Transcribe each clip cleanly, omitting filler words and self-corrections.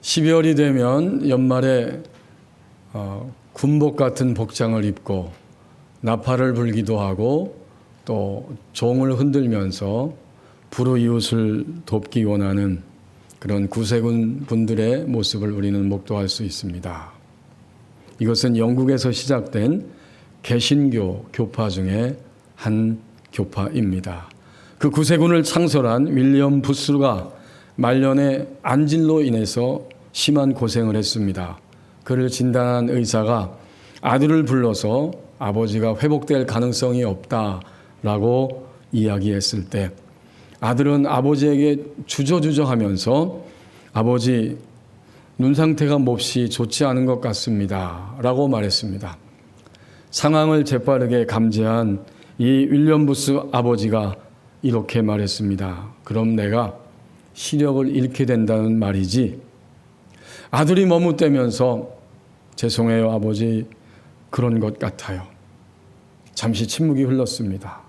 12월이 되면 연말에 군복 같은 복장을 입고 나팔을 불기도 하고 또 종을 흔들면서 불우이웃을 돕기 원하는 그런 구세군 분들의 모습을 우리는 목도할 수 있습니다. 이것은 영국에서 시작된 개신교 교파 중에 한 교파입니다. 그 구세군을 창설한 윌리엄 부스가 말년에 안질로 인해서 심한 고생을 했습니다. 그를 진단한 의사가 아들을 불러서 아버지가 회복될 가능성이 없다라고 이야기했을 때 아들은 아버지에게 주저주저하면서 아버지 눈 상태가 몹시 좋지 않은 것 같습니다 라고 말했습니다. 상황을 재빠르게 감지한 이 윌리엄 부스 아버지가 이렇게 말했습니다. 그럼 내가 시력을 잃게 된다는 말이지? 아들이 머뭇대면서 죄송해요 아버지, 그런 것 같아요. 잠시 침묵이 흘렀습니다.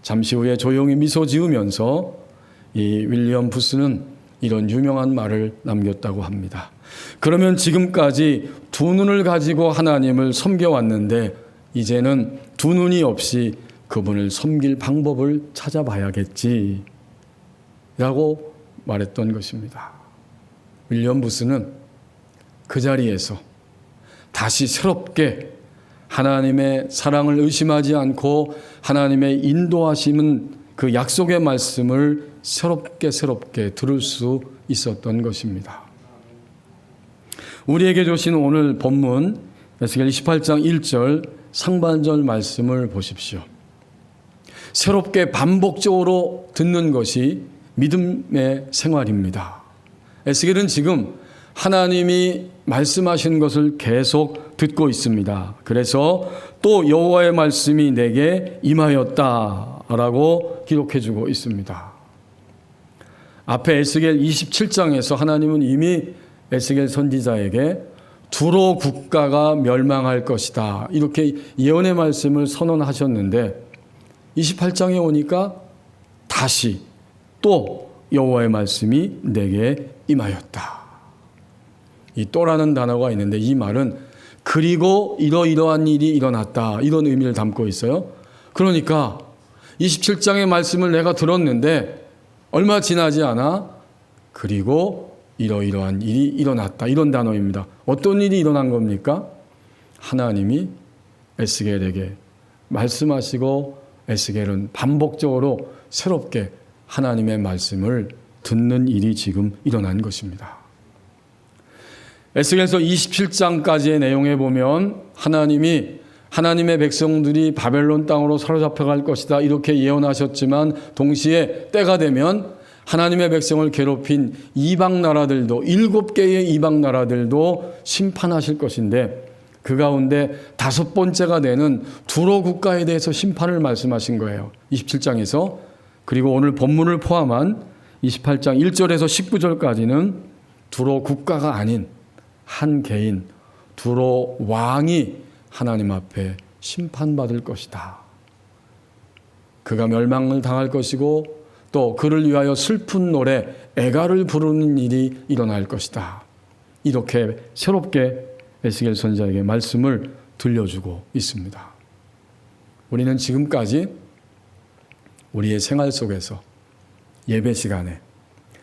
잠시 후에 조용히 미소 지으면서 이 윌리엄 부스는 이런 유명한 말을 남겼다고 합니다. 그러면 지금까지 두 눈을 가지고 하나님을 섬겨왔는데 이제는 두 눈이 없이 그분을 섬길 방법을 찾아봐야겠지 라고 말했던 것입니다. 윌리엄 부스는 그 자리에서 다시 새롭게 하나님의 사랑을 의심하지 않고 하나님의 인도하심은 그 약속의 말씀을 새롭게 들을 수 있었던 것입니다. 우리에게 주신 오늘 본문 에스겔 28장 1절 상반절 말씀을 보십시오. 새롭게 반복적으로 듣는 것이 믿음의 생활입니다. 에스겔은 지금 하나님이 말씀하신 것을 계속 듣고 있습니다. 그래서 또 여호와의 말씀이 내게 임하였다라고 기록해주고 있습니다. 앞에 에스겔 27장에서 하나님은 이미 에스겔 선지자에게 두로 국가가 멸망할 것이다 이렇게 예언의 말씀을 선언하셨는데 28장에 오니까 다시 또 여호와의 말씀이 내게 임하였다. 이 또라는 단어가 있는데 이 말은 그리고 이러이러한 일이 일어났다 이런 의미를 담고 있어요. 그러니까 27장의 말씀을 내가 들었는데 얼마 지나지 않아 그리고 이러이러한 일이 일어났다 이런 단어입니다. 어떤 일이 일어난 겁니까? 하나님이 에스겔에게 말씀하시고 에스겔은 반복적으로 새롭게 하나님의 말씀을 듣는 일이 지금 일어난 것입니다. 에스겔서 27장까지의 내용에 보면 하나님이 하나님의 백성들이 바벨론 땅으로 사로잡혀 갈 것이다 이렇게 예언하셨지만 동시에 때가 되면 하나님의 백성을 괴롭힌 이방 나라들도 7개의 이방 나라들도 심판하실 것인데 그 가운데 5번째가 되는 두로 국가에 대해서 심판을 말씀하신 거예요. 27장에서. 그리고 오늘 본문을 포함한 28장 1절에서 19절까지는 두로 국가가 아닌 한 개인 두로 왕이 하나님 앞에 심판받을 것이다. 그가 멸망을 당할 것이고 또 그를 위하여 슬픈 노래 애가를 부르는 일이 일어날 것이다. 이렇게 새롭게 에스겔 선지자에게 말씀을 들려주고 있습니다. 우리는 지금까지 우리의 생활 속에서 예배 시간에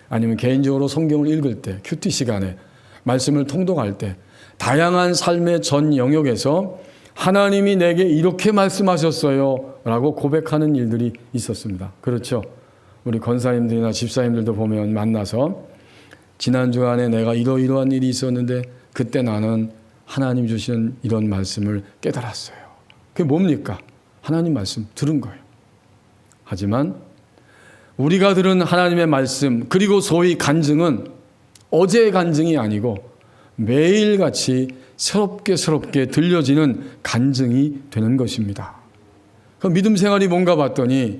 아니면 개인적으로 성경을 읽을 때 큐티 시간에 말씀을 통독할 때 다양한 삶의 전 영역에서 하나님이 내게 이렇게 말씀하셨어요 라고 고백하는 일들이 있었습니다. 그렇죠? 우리 권사님들이나 집사님들도 보면 만나서 지난 주간에 내가 이러이러한 일이 있었는데 그때 나는 하나님 주시는 이런 말씀을 깨달았어요. 그게 뭡니까? 하나님 말씀 들은 거예요. 하지만 우리가 들은 하나님의 말씀 그리고 소위 간증은 어제의 간증이 아니고 매일같이 새롭게 들려지는 간증이 되는 것입니다. 그 믿음 생활이 뭔가 봤더니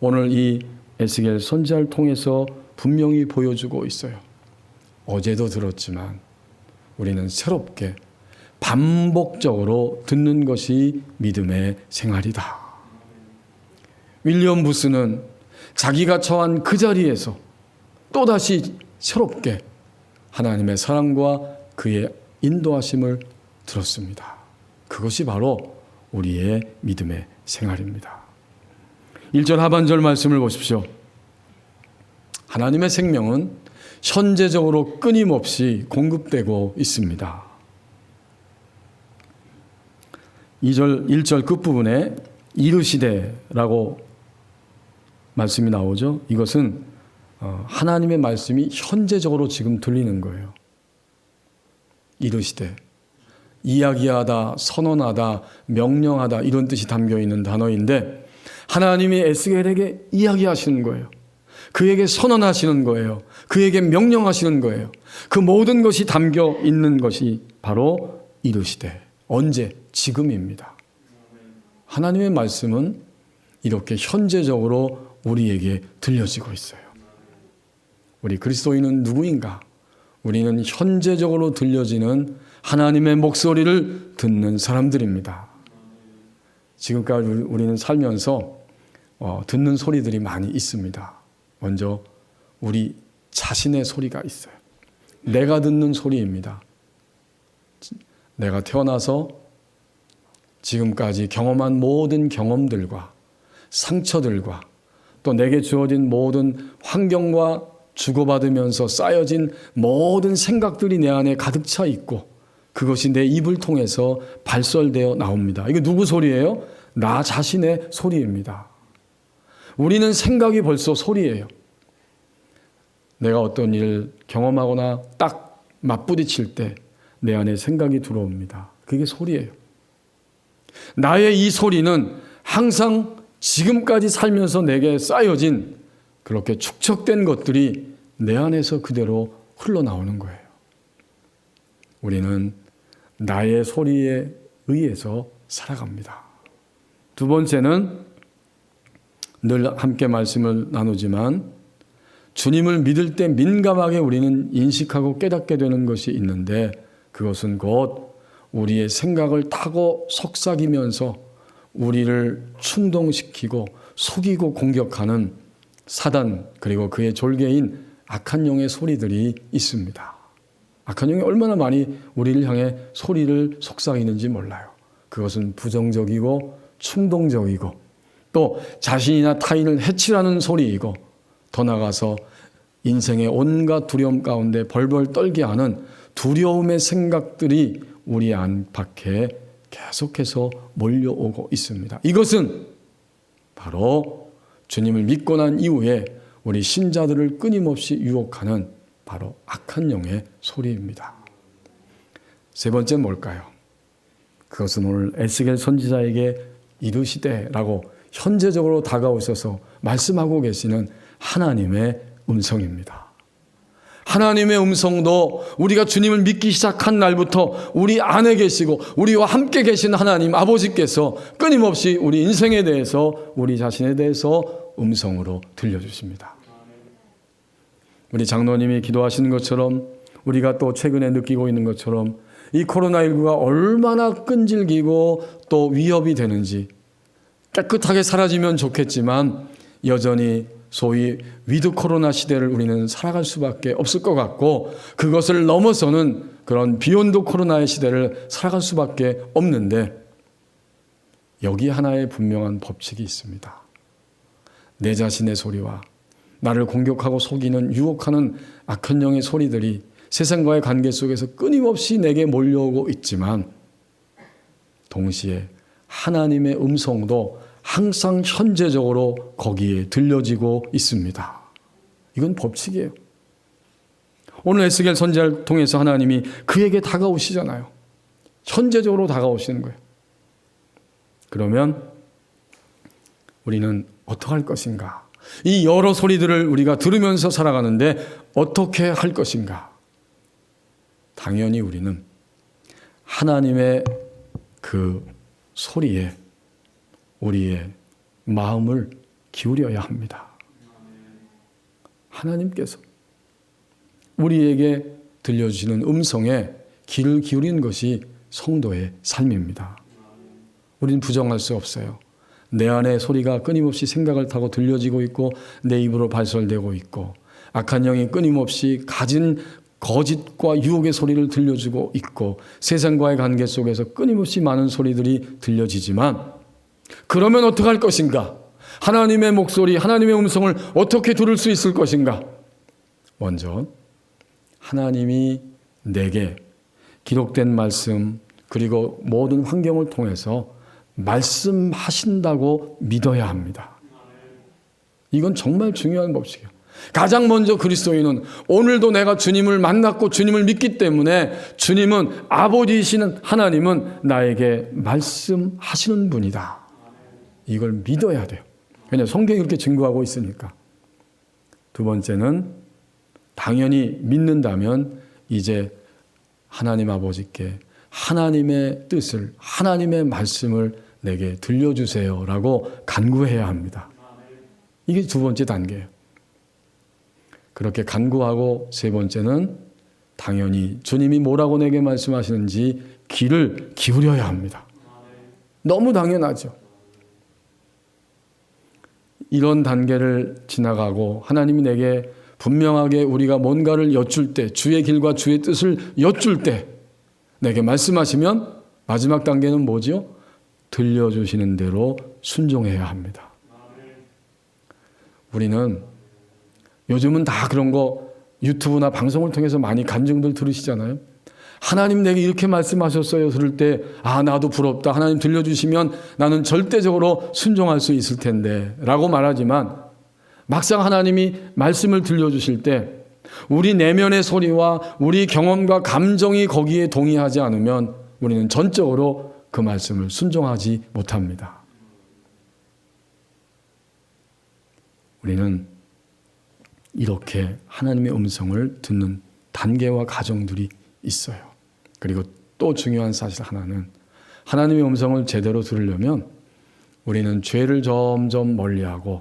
오늘 이 에스겔 선지자를 통해서 분명히 보여주고 있어요. 어제도 들었지만 우리는 새롭게 반복적으로 듣는 것이 믿음의 생활이다. 윌리엄 부스는 자기가 처한 그 자리에서 또다시 새롭게 하나님의 사랑과 그의 인도하심을 들었습니다. 그것이 바로 우리의 믿음의 생활입니다. 1절 하반절 말씀을 보십시오. 하나님의 생명은 현재적으로 끊임없이 공급되고 있습니다. 1절 끝부분에 이르시되라고 말씀이 나오죠. 이것은 하나님의 말씀이 현재적으로 지금 들리는 거예요. 이르시되, 이야기하다, 선언하다, 명령하다 이런 뜻이 담겨있는 단어인데 하나님이 에스겔에게 이야기하시는 거예요. 그에게 선언하시는 거예요. 그에게 명령하시는 거예요. 그 모든 것이 담겨 있는 것이 바로 이르시되, 언제? 지금입니다. 하나님의 말씀은 이렇게 현재적으로 우리에게 들려지고 있어요. 우리 그리스도인은 누구인가? 우리는 현재적으로 들려지는 하나님의 목소리를 듣는 사람들입니다. 지금까지 우리는 살면서 듣는 소리들이 많이 있습니다. 먼저 우리 자신의 소리가 있어요. 내가 듣는 소리입니다. 내가 태어나서 지금까지 경험한 모든 경험들과 상처들과 또 내게 주어진 모든 환경과 주고받으면서 쌓여진 모든 생각들이 내 안에 가득 차 있고 그것이 내 입을 통해서 발설되어 나옵니다. 이거 누구 소리예요? 나 자신의 소리입니다. 우리는 생각이 벌써 소리예요. 내가 어떤 일을 경험하거나 딱 맞부딪힐 때 내 안에 생각이 들어옵니다. 그게 소리예요. 나의 이 소리는 항상 지금까지 살면서 내게 쌓여진 그렇게 축적된 것들이 내 안에서 그대로 흘러나오는 거예요. 우리는 나의 소리에 의해서 살아갑니다. 두 번째는 늘 함께 말씀을 나누지만 주님을 믿을 때 민감하게 우리는 인식하고 깨닫게 되는 것이 있는데 그것은 곧 우리의 생각을 타고 속삭이면서 우리를 충동시키고 속이고 공격하는 사단 그리고 그의 졸개인 악한 영의 소리들이 있습니다. 악한 영이 얼마나 많이 우리를 향해 소리를 속삭이는지 몰라요. 그것은 부정적이고 충동적이고 또 자신이나 타인을 해치라는 소리이고 더 나아가서 인생의 온갖 두려움 가운데 벌벌 떨게 하는 두려움의 생각들이 우리 안팎에 계속해서 몰려오고 있습니다. 이것은 바로 주님을 믿고 난 이후에 우리 신자들을 끊임없이 유혹하는 바로 악한 영의 소리입니다. 세 번째는 뭘까요? 그것은 오늘 에스겔 선지자에게 이르시되라고 현재적으로 다가오셔서 말씀하고 계시는 하나님의 음성입니다. 하나님의 음성도 우리가 주님을 믿기 시작한 날부터 우리 안에 계시고 우리와 함께 계신 하나님 아버지께서 끊임없이 우리 인생에 대해서 우리 자신에 대해서 음성으로 들려주십니다. 우리 장로님이 기도하시는 것처럼 우리가 또 최근에 느끼고 있는 것처럼 이 코로나19가 얼마나 끈질기고 또 위협이 되는지 깨끗하게 사라지면 좋겠지만 여전히 소위 위드 코로나 시대를 우리는 살아갈 수밖에 없을 것 같고 그것을 넘어서는 그런 비욘드 코로나의 시대를 살아갈 수밖에 없는데 여기 하나의 분명한 법칙이 있습니다. 내 자신의 소리와 나를 공격하고 속이는 유혹하는 악한 영의 소리들이 세상과의 관계 속에서 끊임없이 내게 몰려오고 있지만 동시에 하나님의 음성도 항상 현재적으로 거기에 들려지고 있습니다. 이건 법칙이에요. 오늘 에스겔 선지자를 통해서 하나님이 그에게 다가오시잖아요. 현재적으로 다가오시는 거예요. 그러면 우리는 어떻게 할 것인가? 이 여러 소리들을 우리가 들으면서 살아가는데 어떻게 할 것인가? 당연히 우리는 하나님의 그 소리에 우리의 마음을 기울여야 합니다. 하나님께서 우리에게 들려주시는 음성에 귀를 기울이는 것이 성도의 삶입니다. 우리는 부정할 수 없어요. 내 안에 소리가 끊임없이 생각을 타고 들려지고 있고 내 입으로 발설되고 있고 악한 영이 끊임없이 가진 거짓과 유혹의 소리를 들려주고 있고 세상과의 관계 속에서 끊임없이 많은 소리들이 들려지지만 그러면 어떡할 것인가? 하나님의 목소리, 하나님의 음성을 어떻게 들을 수 있을 것인가? 먼저 하나님이 내게 기록된 말씀 그리고 모든 환경을 통해서 말씀하신다고 믿어야 합니다. 이건 정말 중요한 법칙이에요. 가장 먼저 그리스도인은 오늘도 내가 주님을 만났고 주님을 믿기 때문에 주님은 아버지이신 하나님은 나에게 말씀하시는 분이다. 이걸 믿어야 돼요. 왜냐하면 성경이 그렇게 증거하고 있으니까. 두 번째는 당연히 믿는다면 이제 하나님 아버지께 하나님의 뜻을, 하나님의 말씀을 내게 들려주세요라고 간구해야 합니다. 이게 두 번째 단계예요. 그렇게 간구하고 세 번째는 당연히 주님이 뭐라고 내게 말씀하시는지 귀를 기울여야 합니다. 너무 당연하죠. 이런 단계를 지나가고 하나님이 내게 분명하게 우리가 뭔가를 여쭐 때, 주의 길과 주의 뜻을 여쭐 때 내게 말씀하시면 마지막 단계는 뭐죠? 들려주시는 대로 순종해야 합니다. 우리는 요즘은 다 그런 거 유튜브나 방송을 통해서 많이 간증들 들으시잖아요. 하나님 내게 이렇게 말씀하셨어요. 들을 때 나도 부럽다. 하나님 들려주시면 나는 절대적으로 순종할 수 있을 텐데 라고 말하지만 막상 하나님이 말씀을 들려주실 때 우리 내면의 소리와 우리 경험과 감정이 거기에 동의하지 않으면 우리는 전적으로 그 말씀을 순종하지 못합니다. 우리는 이렇게 하나님의 음성을 듣는 단계와 과정들이 있어요. 그리고 또 중요한 사실 하나는 하나님의 음성을 제대로 들으려면 우리는 죄를 점점 멀리하고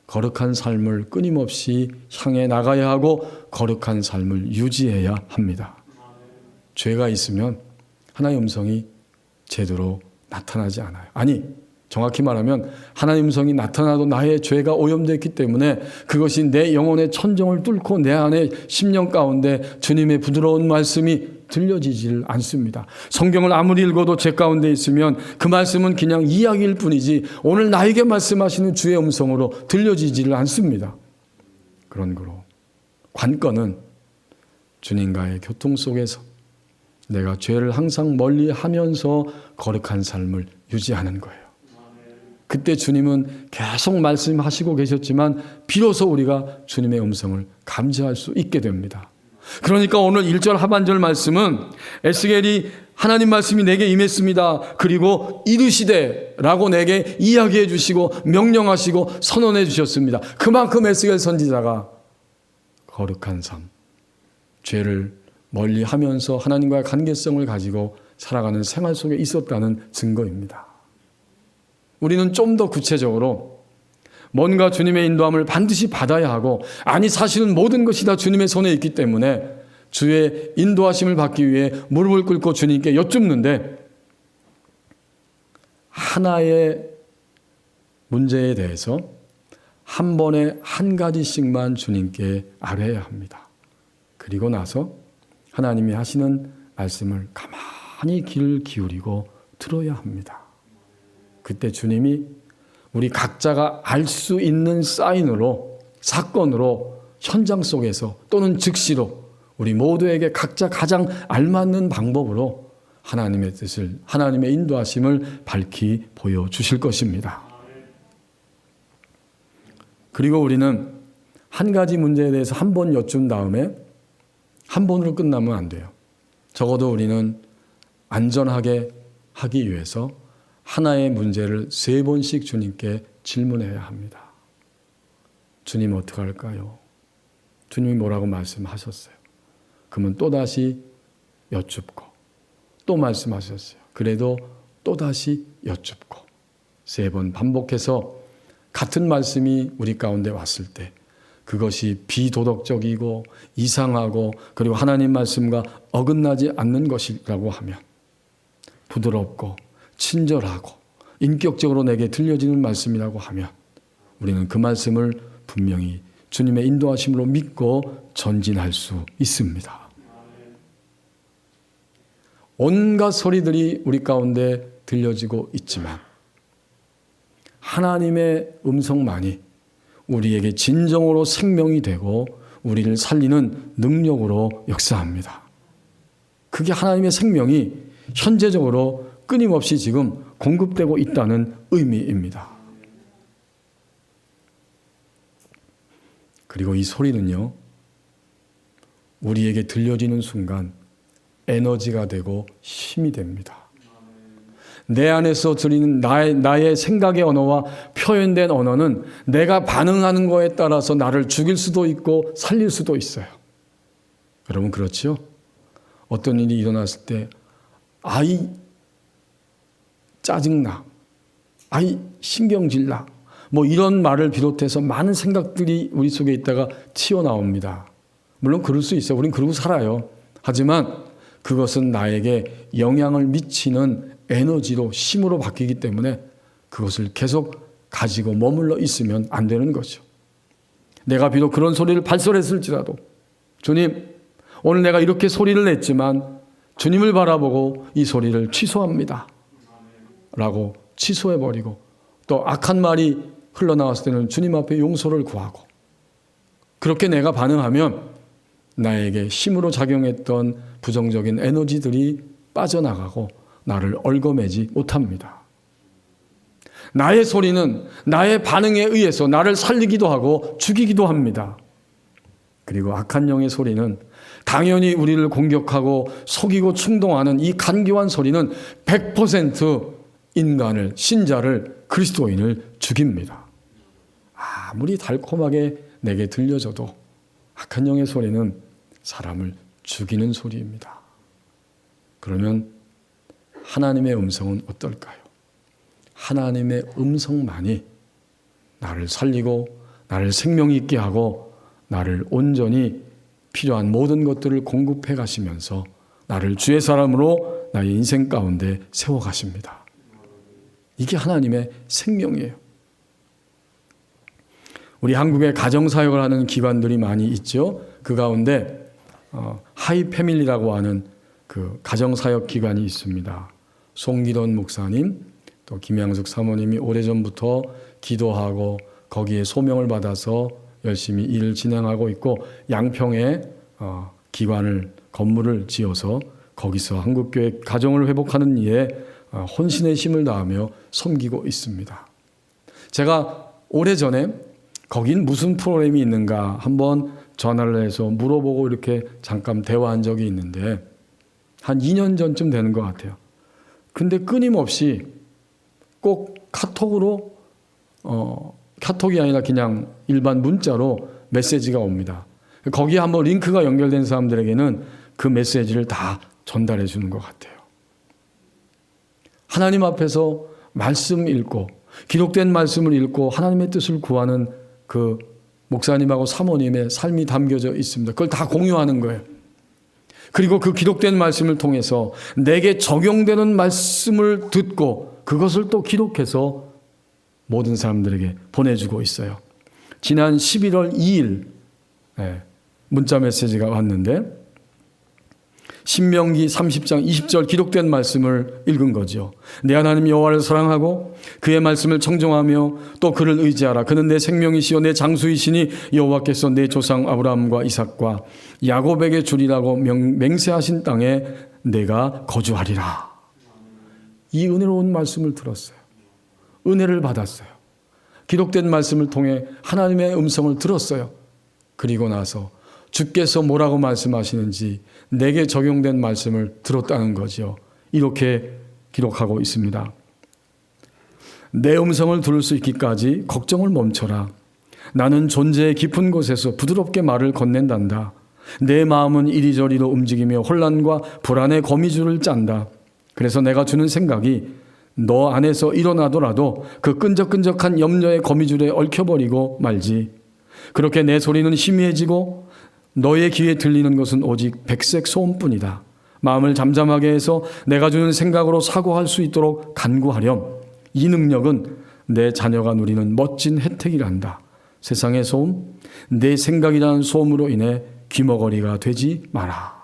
거룩한 삶을 끊임없이 향해 나가야 하고 거룩한 삶을 유지해야 합니다. 죄가 있으면 하나님의 음성이 제대로 나타나지 않아요. 아니, 정확히 말하면 하나님의 음성이 나타나도 나의 죄가 오염되었기 때문에 그것이 내 영혼의 천정을 뚫고 내 안에 심령 가운데 주님의 부드러운 말씀이 들려지질 않습니다. 성경을 아무리 읽어도 죄 가운데 있으면 그 말씀은 그냥 이야기일 뿐이지 오늘 나에게 말씀하시는 주의 음성으로 들려지지를 않습니다. 그런 거로 관건은 주님과의 교통 속에서 내가 죄를 항상 멀리하면서 거룩한 삶을 유지하는 거예요. 그때 주님은 계속 말씀하시고 계셨지만 비로소 우리가 주님의 음성을 감지할 수 있게 됩니다. 그러니까 오늘 1절 하반절 말씀은 에스겔이 하나님 말씀이 내게 임했습니다. 그리고 이르시되 라고 내게 이야기해 주시고 명령하시고 선언해 주셨습니다. 그만큼 에스겔 선지자가 거룩한 삶, 죄를 멀리하면서 하나님과의 관계성을 가지고 살아가는 생활 속에 있었다는 증거입니다. 우리는 좀 더 구체적으로 뭔가 주님의 인도함을 반드시 받아야 하고 아니 사실은 모든 것이 다 주님의 손에 있기 때문에 주의 인도하심을 받기 위해 무릎을 꿇고 주님께 여쭙는데 하나의 문제에 대해서 한 번에 한 가지씩만 주님께 아뢰어야 합니다. 그리고 나서 하나님이 하시는 말씀을 가만히 귀를 기울이고 들어야 합니다. 그때 주님이 우리 각자가 알 수 있는 사인으로, 사건으로, 현장 속에서 또는 즉시로 우리 모두에게 각자 가장 알맞는 방법으로 하나님의 뜻을, 하나님의 인도하심을 밝히 보여주실 것입니다. 그리고 우리는 한 가지 문제에 대해서 한 번 여쭌 다음에 한 번으로 끝나면 안 돼요. 적어도 우리는 안전하게 하기 위해서 하나의 문제를 3번씩 주님께 질문해야 합니다. 주님 어떻게 할까요? 주님이 뭐라고 말씀하셨어요? 그러면 또다시 여쭙고 또 말씀하셨어요. 그래도 또다시 여쭙고 3번 반복해서 같은 말씀이 우리 가운데 왔을 때 그것이 비도덕적이고 이상하고 그리고 하나님 말씀과 어긋나지 않는 것이라고 하면 부드럽고 친절하고 인격적으로 내게 들려지는 말씀이라고 하면 우리는 그 말씀을 분명히 주님의 인도하심으로 믿고 전진할 수 있습니다. 온갖 소리들이 우리 가운데 들려지고 있지만 하나님의 음성만이 우리에게 진정으로 생명이 되고 우리를 살리는 능력으로 역사합니다. 그게 하나님의 생명이 현재적으로 끊임없이 지금 공급되고 있다는 의미입니다. 그리고 이 소리는요, 우리에게 들려지는 순간 에너지가 되고 힘이 됩니다. 내 안에서 들리는 나의 생각의 언어와 표현된 언어는 내가 반응하는 거에 따라서 나를 죽일 수도 있고 살릴 수도 있어요. 여러분 그렇죠? 어떤 일이 일어났을 때 아이 짜증나, 아이 신경질나, 뭐 이런 말을 비롯해서 많은 생각들이 우리 속에 있다가 튀어나옵니다. 물론 그럴 수 있어요. 우린 그러고 살아요. 하지만 그것은 나에게 영향을 미치는 에너지로 힘으로 바뀌기 때문에 그것을 계속 가지고 머물러 있으면 안 되는 거죠. 내가 비록 그런 소리를 발설했을지라도 주님, 오늘 내가 이렇게 소리를 냈지만 주님을 바라보고 이 소리를 취소합니다 라고 취소해버리고, 또 악한 말이 흘러나왔을 때는 주님 앞에 용서를 구하고, 그렇게 내가 반응하면 나에게 힘으로 작용했던 부정적인 에너지들이 빠져나가고 나를 얽어매지 못합니다. 나의 소리는 나의 반응에 의해서 나를 살리기도 하고 죽이기도 합니다. 그리고 악한 영의 소리는 당연히 우리를 공격하고 속이고 충동하는 이 간교한 소리는 100% 인간을, 신자를, 그리스도인을 죽입니다. 아무리 달콤하게 내게 들려져도 악한 영의 소리는 사람을 죽이는 소리입니다. 그러면 하나님의 음성은 어떨까요? 하나님의 음성만이 나를 살리고 나를 생명 있게 하고 나를 온전히 필요한 모든 것들을 공급해 가시면서 나를 주의 사람으로 나의 인생 가운데 세워 가십니다. 이게 하나님의 생명이에요. 우리 한국에 가정사역을 하는 기관들이 많이 있죠. 그 가운데 하이패밀리라고 하는 그 가정사역 기관이 있습니다. 송기돈 목사님, 또 김양숙 사모님이 오래전부터 기도하고 거기에 소명을 받아서 열심히 일을 진행하고 있고, 양평에 건물을 지어서 거기서 한국교회 가정을 회복하는 일에 혼신의 힘을 다하며 섬기고 있습니다. 제가 오래전에 거긴 무슨 프로그램이 있는가 한번 전화를 해서 물어보고 이렇게 잠깐 대화한 적이 있는데 한 2년 전쯤 되는 것 같아요. 근데 끊임없이 꼭 카톡으로 카톡이 아니라 그냥 일반 문자로 메시지가 옵니다. 거기에 한번 링크가 연결된 사람들에게는 그 메시지를 다 전달해 주는 것 같아요. 하나님 앞에서 말씀 읽고 기록된 말씀을 읽고 하나님의 뜻을 구하는 그 목사님하고 사모님의 삶이 담겨져 있습니다. 그걸 다 공유하는 거예요. 그리고 그 기록된 말씀을 통해서 내게 적용되는 말씀을 듣고 그것을 또 기록해서 모든 사람들에게 보내주고 있어요. 지난 11월 2일 문자 메시지가 왔는데 신명기 30장 20절 기록된 말씀을 읽은 거죠. 내 하나님 여호와를 사랑하고 그의 말씀을 청종하며 또 그를 의지하라. 그는 내 생명이시요 내 장수이시니 여호와께서 내 조상 아브라함과 이삭과 야곱에게 주리라고 맹세하신 땅에 내가 거주하리라. 이 은혜로운 말씀을 들었어요. 은혜를 받았어요. 기록된 말씀을 통해 하나님의 음성을 들었어요. 그리고 나서 주께서 뭐라고 말씀하시는지 내게 적용된 말씀을 들었다는 거죠. 이렇게 기록하고 있습니다. 내 음성을 들을 수 있기까지 걱정을 멈춰라. 나는 존재의 깊은 곳에서 부드럽게 말을 건넨단다. 내 마음은 이리저리로 움직이며 혼란과 불안의 거미줄을 짠다. 그래서 내가 주는 생각이 너 안에서 일어나더라도 그 끈적끈적한 염려의 거미줄에 얽혀버리고 말지. 그렇게 내 소리는 희미해지고 너의 귀에 들리는 것은 오직 백색 소음뿐이다. 마음을 잠잠하게 해서 내가 주는 생각으로 사고할 수 있도록 간구하렴. 이 능력은 내 자녀가 누리는 멋진 혜택이란다. 세상의 소음, 내 생각이라는 소음으로 인해 귀머거리가 되지 마라.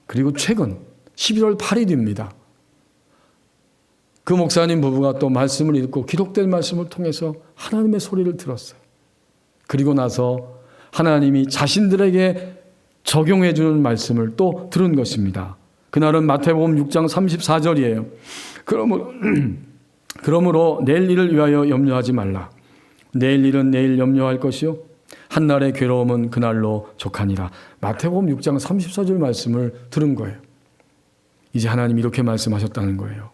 그리고 최근 11월 8일입니다. 그 목사님 부부가 또 말씀을 읽고 기록된 말씀을 통해서 하나님의 소리를 들었어요. 그리고 나서 하나님이 자신들에게 적용해 주는 말씀을 또 들은 것입니다. 그날은 마태복음 6장 34절이에요. 그러므로 내일 일을 위하여 염려하지 말라. 내일 일은 내일 염려할 것이요 한날의 괴로움은 그날로 족하니라. 마태복음 6장 34절 말씀을 들은 거예요. 이제 하나님이 이렇게 말씀하셨다는 거예요.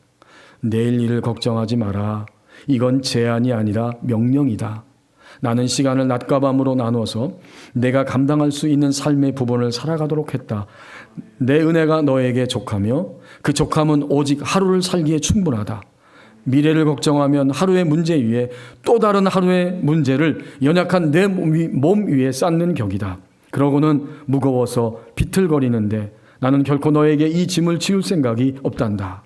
내일 일을 걱정하지 마라. 이건 제안이 아니라 명령이다. 나는 시간을 낮과 밤으로 나누어서 내가 감당할 수 있는 삶의 부분을 살아가도록 했다. 내 은혜가 너에게 족하며 그 족함은 오직 하루를 살기에 충분하다. 미래를 걱정하면 하루의 문제 위에 또 다른 하루의 문제를 연약한 내 몸 위에 쌓는 격이다. 그러고는 무거워서 비틀거리는데 나는 결코 너에게 이 짐을 지울 생각이 없단다.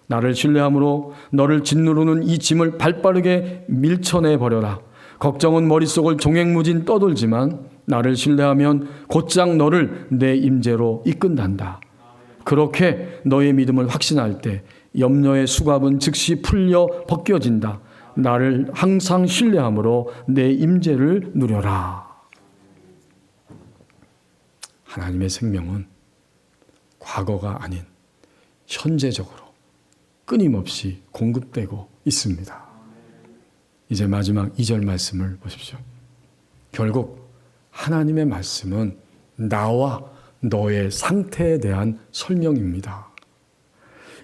나를 신뢰함으로 너를 짓누르는 이 짐을 발빠르게 밀쳐내 버려라. 걱정은 머릿속을 종횡무진 떠돌지만 나를 신뢰하면 곧장 너를 내 임재로 이끈단다. 그렇게 너의 믿음을 확신할 때 염려의 수갑은 즉시 풀려 벗겨진다. 나를 항상 신뢰함으로 내 임재를 누려라. 하나님의 생명은 과거가 아닌 현재적으로 끊임없이 공급되고 있습니다. 이제 마지막 2절 말씀을 보십시오. 결국 하나님의 말씀은 나와 너의 상태에 대한 설명입니다.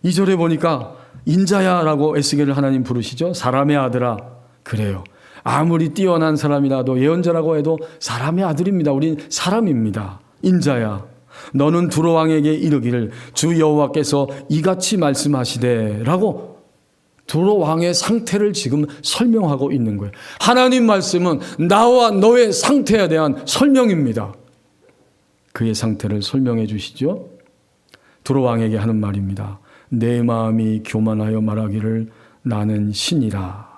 2절에 보니까 인자야라고 에스겔을 하나님 부르시죠. 사람의 아들아. 그래요. 아무리 뛰어난 사람이라도 예언자라고 해도 사람의 아들입니다. 우린 사람입니다. 인자야. 너는 두로 왕에게 이르기를 주 여호와께서 이같이 말씀하시되 라고 두로 왕의 상태를 지금 설명하고 있는 거예요. 하나님 말씀은 나와 너의 상태에 대한 설명입니다. 그의 상태를 설명해 주시죠. 두로 왕에게 하는 말입니다. 내 마음이 교만하여 말하기를 나는 신이라.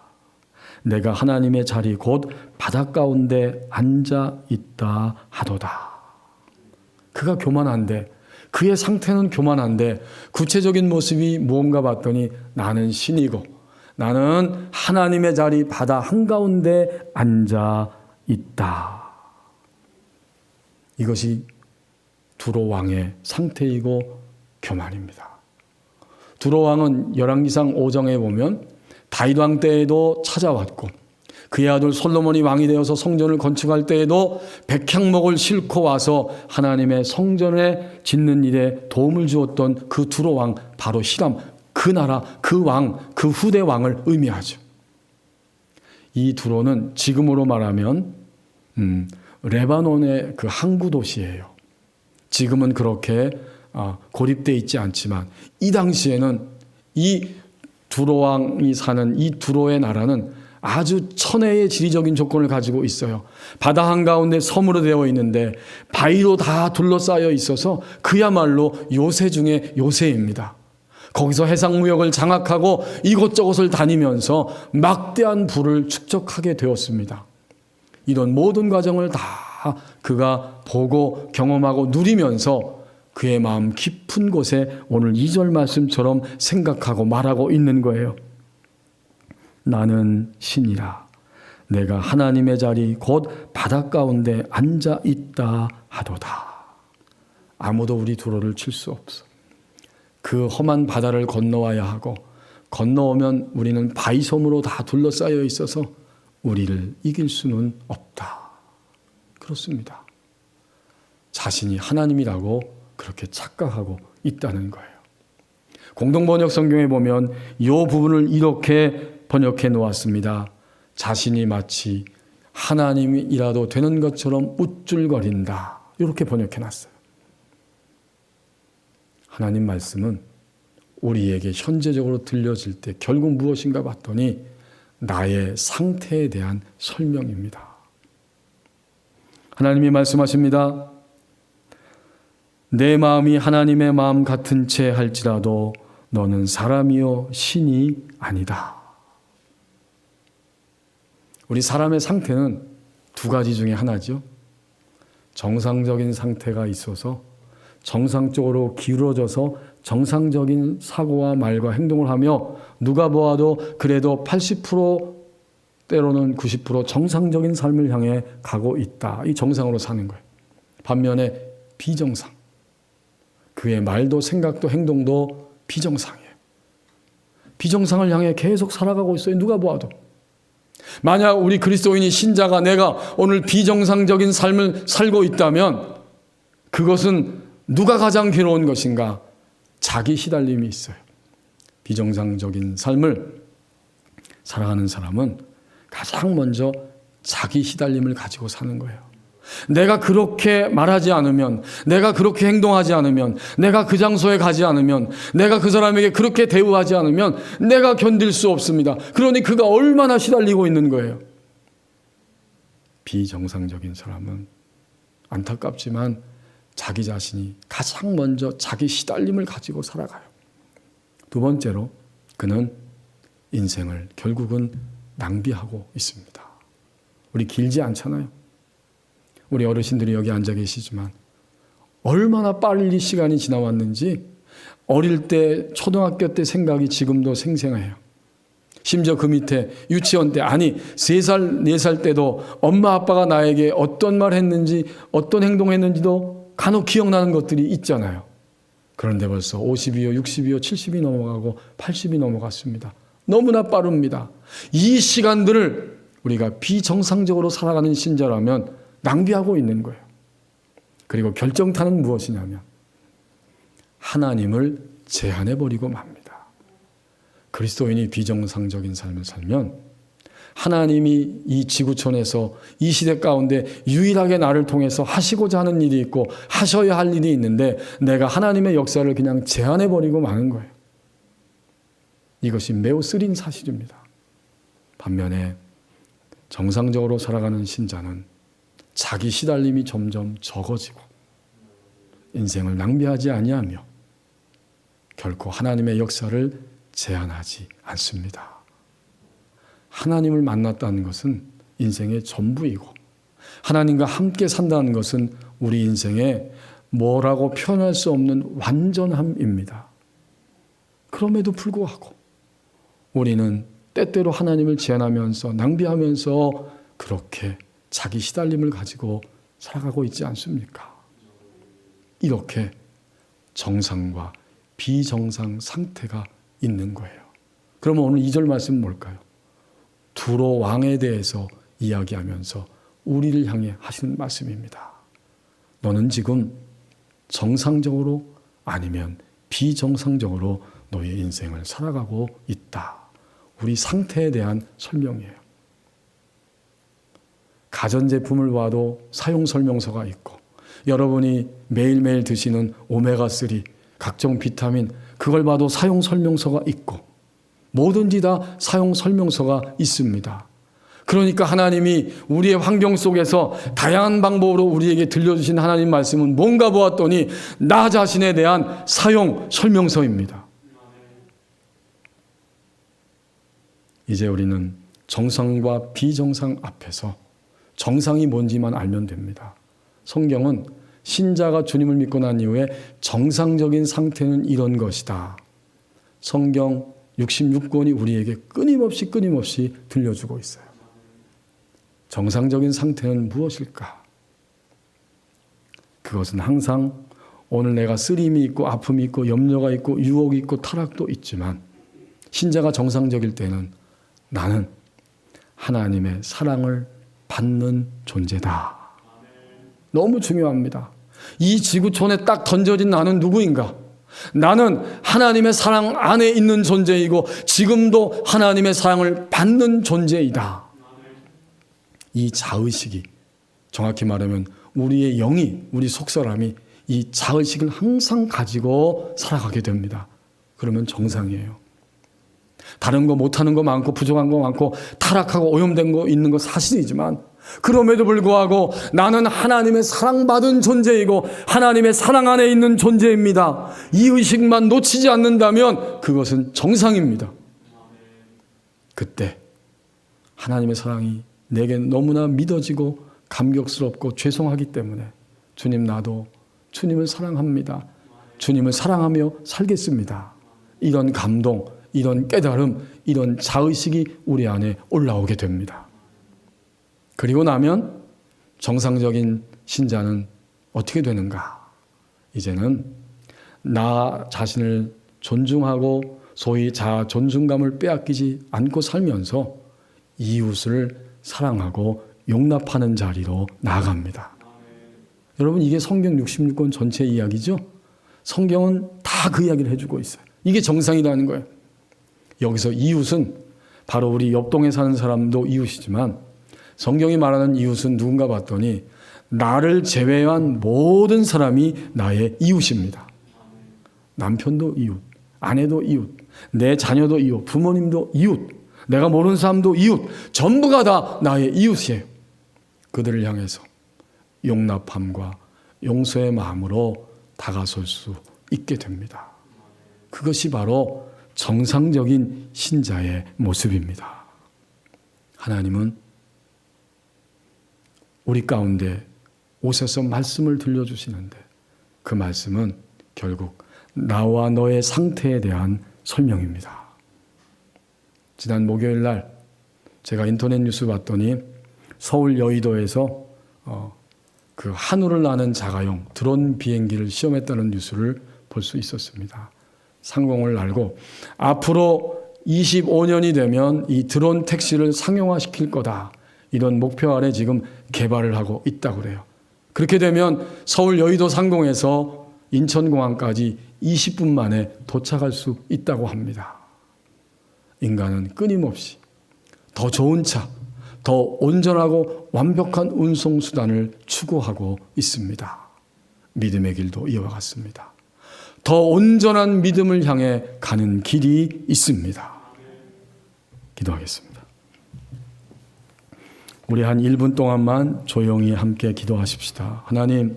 내가 하나님의 자리 곧 바닷 가운데 앉아 있다 하도다. 그가 교만한데, 그의 상태는 교만한데 구체적인 모습이 무언가 봤더니 나는 신이고 나는 하나님의 자리 바다 한가운데 앉아 있다. 이것이 두로 왕의 상태이고 교만입니다. 두로 왕은 열왕기상 5장에 보면 다윗 왕 때에도 찾아왔고 그의 아들 솔로몬이 왕이 되어서 성전을 건축할 때에도 백향목을 싣고 와서 하나님의 성전에 짓는 일에 도움을 주었던 그 두로 왕, 바로 히람, 그 나라, 그 왕, 그 후대 왕을 의미하죠. 이 두로는 지금으로 말하면 레바논의 그 항구 도시예요. 지금은 그렇게 고립되어 있지 않지만 이 당시에는 이 두로 왕이 사는 이 두로의 나라는 아주 천혜의 지리적인 조건을 가지고 있어요. 바다 한가운데 섬으로 되어 있는데 바위로 다 둘러싸여 있어서 그야말로 요새 중에 요새입니다. 거기서 해상무역을 장악하고 이곳저곳을 다니면서 막대한 부를 축적하게 되었습니다. 이런 모든 과정을 다 그가 보고 경험하고 누리면서 그의 마음 깊은 곳에 오늘 2절 말씀처럼 생각하고 말하고 있는 거예요. 나는 신이라. 내가 하나님의 자리 곧 바닷 가운데 앉아 있다 하도다. 아무도 우리 두로를 칠 수 없어. 그 험한 바다를 건너와야 하고 건너오면 우리는 바위섬으로 다 둘러싸여 있어서 우리를 이길 수는 없다. 그렇습니다. 자신이 하나님이라고 그렇게 착각하고 있다는 거예요. 공동번역 성경에 보면 이 부분을 이렇게 번역해 놓았습니다. 자신이 마치 하나님이라도 되는 것처럼 우쭐거린다. 이렇게 번역해 놨어요. 하나님 말씀은 우리에게 현재적으로 들려질 때 결국 무엇인가 봤더니 나의 상태에 대한 설명입니다. 하나님이 말씀하십니다. 내 마음이 하나님의 마음 같은 채 할지라도 너는 사람이요 신이 아니다. 우리 사람의 상태는 두 가지 중에 하나죠. 정상적인 상태가 있어서 정상적으로 기울어져서 정상적인 사고와 말과 행동을 하며 누가 보아도 그래도 80% 때로는 90% 정상적인 삶을 향해 가고 있다. 이 정상으로 사는 거예요. 반면에 비정상. 그의 말도 생각도 행동도 비정상이에요. 비정상을 향해 계속 살아가고 있어요. 누가 보아도. 만약 우리 그리스도인이 신자가 내가 오늘 비정상적인 삶을 살고 있다면 그것은 누가 가장 괴로운 것인가? 자기 시달림이 있어요. 비정상적인 삶을 살아가는 사람은 가장 먼저 자기 시달림을 가지고 사는 거예요. 내가 그렇게 말하지 않으면, 내가 그렇게 행동하지 않으면, 내가 그 장소에 가지 않으면, 내가 그 사람에게 그렇게 대우하지 않으면 내가 견딜 수 없습니다. 그러니 그가 얼마나 시달리고 있는 거예요. 비정상적인 사람은 안타깝지만 자기 자신이 가장 먼저 자기 시달림을 가지고 살아가요. 두 번째로 그는 인생을 결국은 낭비하고 있습니다. 우리 길지 않잖아요. 우리 어르신들이 여기 앉아 계시지만 얼마나 빨리 시간이 지나왔는지 어릴 때 초등학교 때 생각이 지금도 생생해요. 심지어 그 밑에 유치원 때, 아니 3살 4살 때도 엄마 아빠가 나에게 어떤 말 했는지 어떤 행동했는지도 간혹 기억나는 것들이 있잖아요. 그런데 벌써 50이요 60이요 70이 넘어가고 80이 넘어갔습니다. 너무나 빠릅니다. 이 시간들을 우리가 비정상적으로 살아가는 신자라면 낭비하고 있는 거예요. 그리고 결정타는 무엇이냐면 하나님을 제한해버리고 맙니다. 그리스도인이 비정상적인 삶을 살면 하나님이 이 지구촌에서 이 시대 가운데 유일하게 나를 통해서 하시고자 하는 일이 있고 하셔야 할 일이 있는데 내가 하나님의 역사를 그냥 제한해버리고 마는 거예요. 이것이 매우 쓰린 사실입니다. 반면에 정상적으로 살아가는 신자는 자기 시달림이 점점 적어지고 인생을 낭비하지 아니하며 결코 하나님의 역사를 제한하지 않습니다. 하나님을 만났다는 것은 인생의 전부이고 하나님과 함께 산다는 것은 우리 인생의 뭐라고 표현할 수 없는 완전함입니다. 그럼에도 불구하고 우리는 때때로 하나님을 제한하면서 낭비하면서 그렇게 자기 시달림을 가지고 살아가고 있지 않습니까? 이렇게 정상과 비정상 상태가 있는 거예요. 그러면 오늘 2절 말씀은 뭘까요? 두로 왕에 대해서 이야기하면서 우리를 향해 하시는 말씀입니다. 너는 지금 정상적으로 아니면 비정상적으로 너의 인생을 살아가고 있다. 우리 상태에 대한 설명이에요. 가전제품을 봐도 사용설명서가 있고 여러분이 매일매일 드시는 오메가3 각종 비타민 그걸 봐도 사용설명서가 있고 뭐든지 다 사용설명서가 있습니다. 그러니까 하나님이 우리의 환경 속에서 다양한 방법으로 우리에게 들려주신 하나님 말씀은 뭔가 보았더니 나 자신에 대한 사용설명서입니다. 이제 우리는 정상과 비정상 앞에서 정상이 뭔지만 알면 됩니다. 성경은 신자가 주님을 믿고 난 이후에 정상적인 상태는 이런 것이다. 성경 66권이 우리에게 끊임없이 들려주고 있어요. 정상적인 상태는 무엇일까? 그것은 항상 오늘 내가 쓰림이 있고 아픔이 있고 염려가 있고 유혹이 있고 타락도 있지만 신자가 정상적일 때는 나는 하나님의 사랑을 받는 존재다. 너무 중요합니다. 이 지구촌에 딱 던져진 나는 누구인가? 나는 하나님의 사랑 안에 있는 존재이고 지금도 하나님의 사랑을 받는 존재이다. 이 자의식이 정확히 말하면 우리의 영이 우리 속사람이 이 자의식을 항상 가지고 살아가게 됩니다. 그러면 정상이에요. 다른 거 못하는 거 많고 부족한 거 많고 타락하고 오염된 거 있는 거 사실이지만 그럼에도 불구하고 나는 하나님의 사랑받은 존재이고 하나님의 사랑 안에 있는 존재입니다. 이 의식만 놓치지 않는다면 그것은 정상입니다. 그때 하나님의 사랑이 내게 너무나 믿어지고 감격스럽고 죄송하기 때문에 주님 나도 주님을 사랑합니다. 주님을 사랑하며 살겠습니다. 이런 감동, 이런 깨달음, 이런 자의식이 우리 안에 올라오게 됩니다. 그리고 나면 정상적인 신자는 어떻게 되는가? 이제는 나 자신을 존중하고 소위 자아 존중감을 빼앗기지 않고 살면서 이웃을 사랑하고 용납하는 자리로 나아갑니다. 여러분, 이게 성경 66권 전체 이야기죠? 성경은 다 그 이야기를 해주고 있어요. 이게 정상이라는 거예요. 여기서 이웃은 바로 우리 옆동에 사는 사람도 이웃이지만 성경이 말하는 이웃은 누군가 봤더니 나를 제외한 모든 사람이 나의 이웃입니다. 남편도 이웃, 아내도 이웃, 내 자녀도 이웃, 부모님도 이웃, 내가 모르는 사람도 이웃, 전부가 다 나의 이웃이에요. 그들을 향해서 용납함과 용서의 마음으로 다가설 수 있게 됩니다. 그것이 바로 정상적인 신자의 모습입니다. 하나님은 우리 가운데 오셔서 말씀을 들려주시는데 그 말씀은 결국 나와 너의 상태에 대한 설명입니다. 지난 목요일 날 제가 인터넷 뉴스 봤더니 서울 여의도에서 그 하늘을 나는 자가용 드론 비행기를 시험했다는 뉴스를 볼 수 있었습니다. 상공을 날고 앞으로 25년이 되면 이 드론 택시를 상용화시킬 거다. 이런 목표 아래 지금 개발을 하고 있다고 그래요. 그렇게 되면 서울 여의도 상공에서 인천공항까지 20분 만에 도착할 수 있다고 합니다. 인간은 끊임없이 더 좋은 차, 더 온전하고 완벽한 운송수단을 추구하고 있습니다. 믿음의 길도 이와 같습니다. 더 온전한 믿음을 향해 가는 길이 있습니다. 기도하겠습니다. 우리 한 1분 동안만 조용히 함께 기도하십시다. 하나님,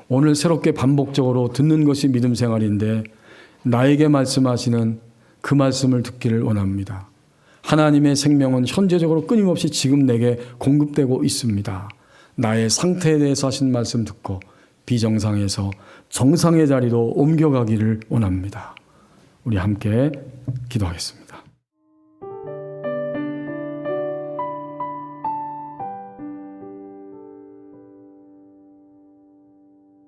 오늘 새롭게 반복적으로 듣는 것이 믿음 생활인데 나에게 말씀하시는 그 말씀을 듣기를 원합니다. 하나님의 생명은 현재적으로 끊임없이 지금 내게 공급되고 있습니다. 나의 상태에 대해서 하신 말씀 듣고 비정상에서 정상의 자리로 옮겨가기를 원합니다. 우리 함께 기도하겠습니다.